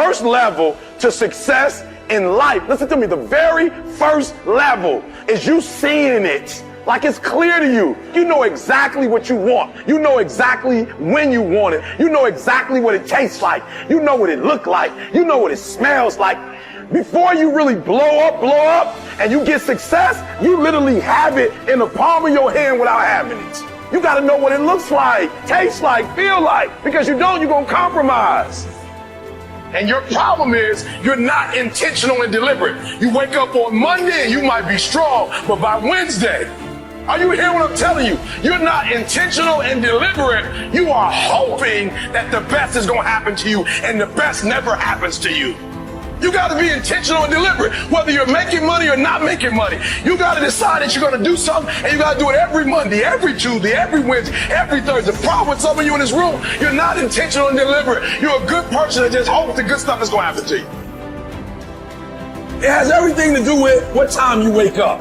first level to success in life, listen to me, the very first level is you seeing it like it's clear to you. You know exactly what you want. You know exactly when you want it. You know exactly what it tastes like. You know what it looks like. You know what it smells like. Before you really blow up, and you get success, you literally have it in the palm of your hand without having it. You got to know what it looks like, tastes like, feel like, because you don't, you're going to compromise. And your problem is you're not intentional and deliberate. You wake up on Monday and you might be strong, but by Wednesday, are you hearing what I'm telling you? You're not intentional and deliberate. You are hoping that the best is going to happen to you, and the best never happens to you. You got to be intentional and deliberate, whether you're making money or not making money. You got to decide that you're going to do something, and you got to do it every Monday, every Tuesday, every Wednesday, every Thursday. The problem with some of you in this room, you're not intentional and deliberate. You're a good person that just hopes the good stuff is going to happen to you. It has everything to do with what time you wake up.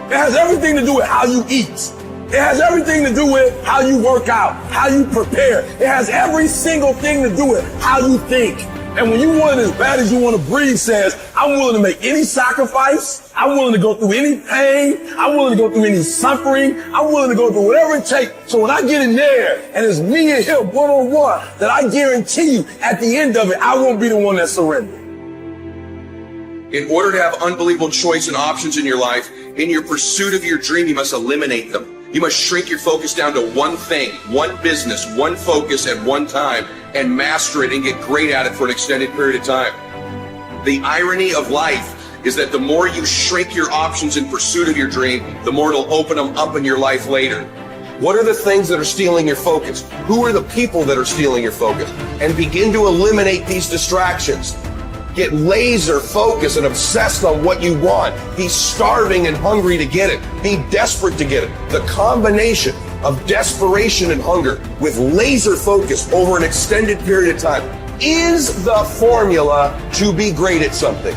It has everything to do with how you eat. It has everything to do with how you work out, how you prepare. It has every single thing to do with how you think. And when you want it as bad as you want to breathe, says, I'm willing to make any sacrifice. I'm willing to go through any pain. I'm willing to go through any suffering. I'm willing to go through whatever it takes. So when I get in there and it's me and him one-on-one, that I guarantee you at the end of it, I won't be the one that surrenders. In order to have unbelievable choice and options in your life, in your pursuit of your dream, you must eliminate them. You must shrink your focus down to one thing, one business, one focus at one time, and master it and get great at it for an extended period of time. The irony of life is that the more you shrink your options in pursuit of your dream, the more it'll open them up in your life later. What are the things that are stealing your focus? Who are the people that are stealing your focus? And begin to eliminate these distractions. Get laser focused and obsessed on what you want. Be starving and hungry to get it. Be desperate to get it. The combination of desperation and hunger with laser focus over an extended period of time is the formula to be great at something.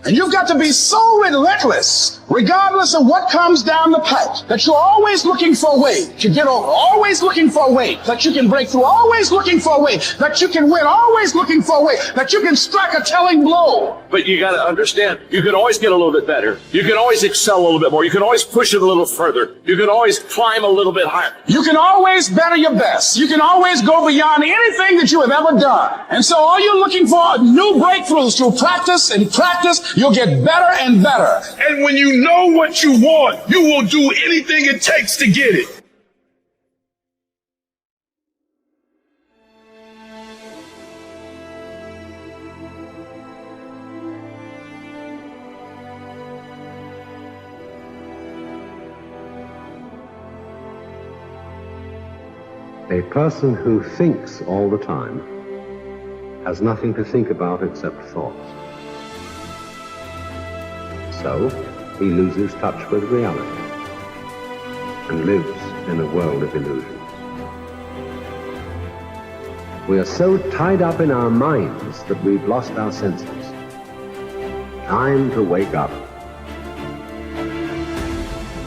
And you've got to be so relentless, regardless of what comes down the pipe, that you're always looking for a way to get over, always looking for a way that you can break through, always looking for a way that you can win, always looking for a way that you can strike a telling blow. But you got to understand, you can always get a little bit better. You can always excel a little bit more. You can always push it a little further. You can always climb a little bit higher. You can always better your best. You can always go beyond anything that you have ever done. And so all you're looking for are new breakthroughs through practice and practice. You'll get better and better. And when you know what you want, you will do anything it takes to get it. A person who thinks all the time has nothing to think about except thoughts. So, he loses touch with reality and lives in a world of illusions. We are so tied up in our minds that we've lost our senses. Time to wake up.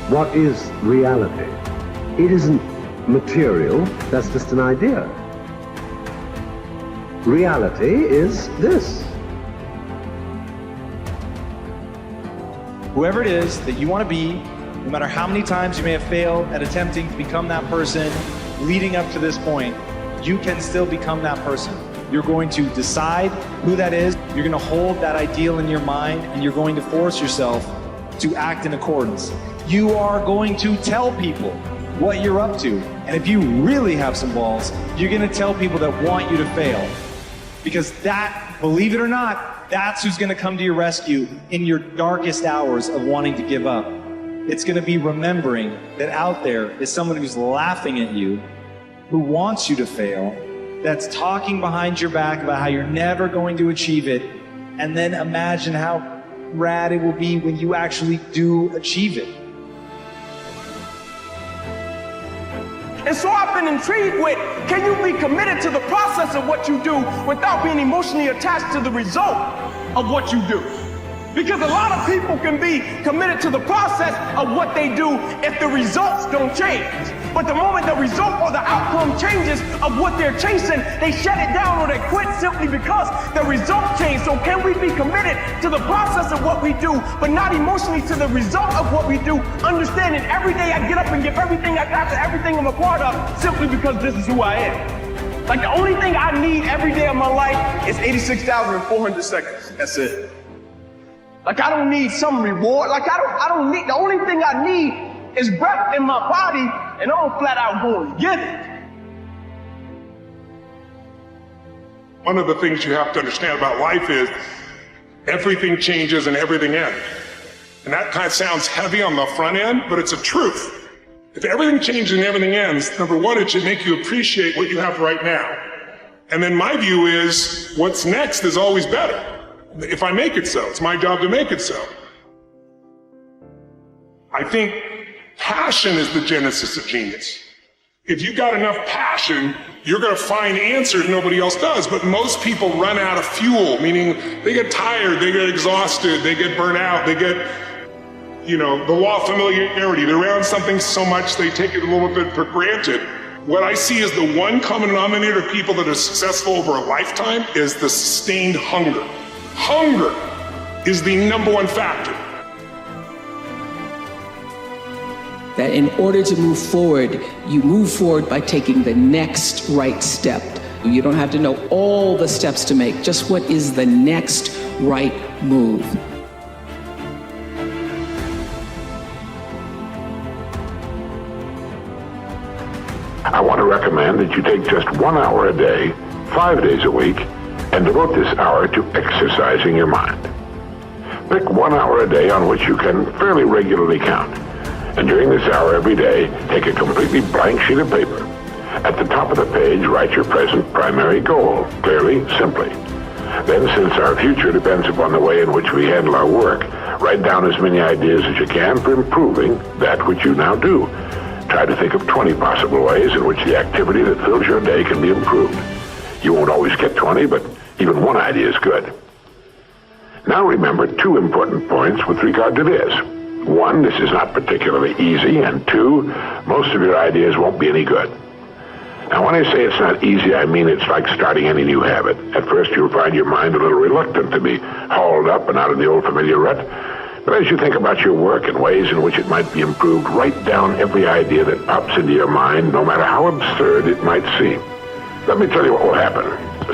What is reality? It isn't material, that's just an idea. Reality is this. Whoever it is that you want to be, no matter how many times you may have failed at attempting to become that person leading up to this point, you can still become that person. You're going to decide who that is. You're going to hold that ideal in your mind, and you're going to force yourself to act in accordance. You are going to tell people what you're up to. And if you really have some balls, you're going to tell people that want you to fail. Because that, believe it or not, that's who's going to come to your rescue in your darkest hours of wanting to give up. It's going to be remembering that out there is someone who's laughing at you, who wants you to fail, that's talking behind your back about how you're never going to achieve it, and then imagine how rad it will be when you actually do achieve it. And so I've been intrigued with, can you be committed to the process of what you do without being emotionally attached to the result of what you do? Because a lot of people can be committed to the process of what they do if the results don't change. But the moment the result or the outcome changes of what they're chasing, they shut it down or they quit simply because the result changed. So can we be committed to the process of what we do, but not emotionally to the result of what we do, understanding every day I get up and give everything I got to everything I'm a part of simply because this is who I am. Like the only thing I need every day of my life is 86,400 seconds. That's it. Like I don't need some reward. Like I don't need, the only thing I need is breath in my body, and I'm flat out going to get it. One of the things you have to understand about life is everything changes and everything ends. And that kind of sounds heavy on the front end, but it's a truth. If everything changes and everything ends, number one, it should make you appreciate what you have right now. And then my view is what's next is always better. If I make it so, it's my job to make it so. I think passion is the genesis of genius. If you've got enough passion, you're going to find answers nobody else does. But most people run out of fuel, meaning they get tired, they get exhausted, they get burnt out, they get, the law of familiarity. They're around something so much they take it a little bit for granted. What I see as the one common denominator of people that are successful over a lifetime is the sustained hunger. Hunger is the number one factor. That in order to move forward, you move forward by taking the next right step. You don't have to know all the steps to make, just what is the next right move. I want to recommend that you take just 1 hour a day, 5 days a week, and devote this hour to exercising your mind. Pick 1 hour a day on which you can fairly regularly count. And during this hour every day, take a completely blank sheet of paper. At the top of the page, write your present primary goal, clearly, simply. Then, since our future depends upon the way in which we handle our work, write down as many ideas as you can for improving that which you now do. Try to think of 20 possible ways in which the activity that fills your day can be improved. You won't always get 20, but even one idea is good. Now remember 2 important points with regard to this. 1, this is not particularly easy, and 2, most of your ideas won't be any good. Now, when I say it's not easy, I mean it's like starting any new habit. At first, you'll find your mind a little reluctant to be hauled up and out of the old familiar rut. But as you think about your work and ways in which it might be improved, write down every idea that pops into your mind, no matter how absurd it might seem. Let me tell you what will happen.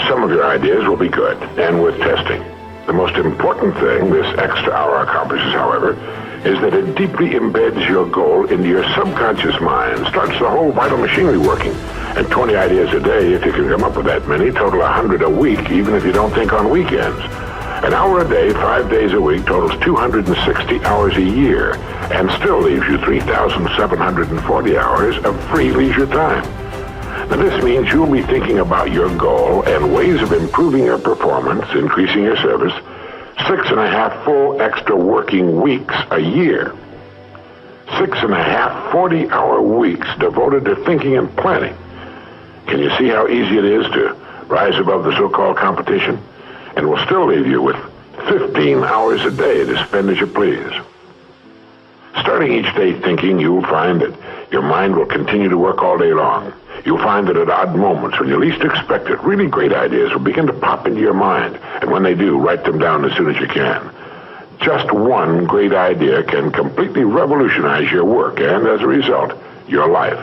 Some of your ideas will be good and worth testing. The most important thing this extra hour accomplishes, however, is that it deeply embeds your goal into your subconscious mind, starts the whole vital machinery working. And 20 ideas a day, if you can come up with that many, total 100 a week, even if you don't think on weekends. An hour a day, 5 days a week, totals 260 hours a year, and still leaves you 3,740 hours of free leisure time. Now, this means you'll be thinking about your goal and ways of improving your performance, increasing your service, 6.5 full extra working weeks a year. 6.5 40-hour weeks devoted to thinking and planning. Can you see how easy it is to rise above the so-called competition? And will still leave you with 15 hours a day to spend as you please. Starting each day thinking, you'll find that your mind will continue to work all day long. You'll find that at odd moments, when you least expect it, really great ideas will begin to pop into your mind. And when they do, write them down as soon as you can. Just one great idea can completely revolutionize your work and, as a result, your life.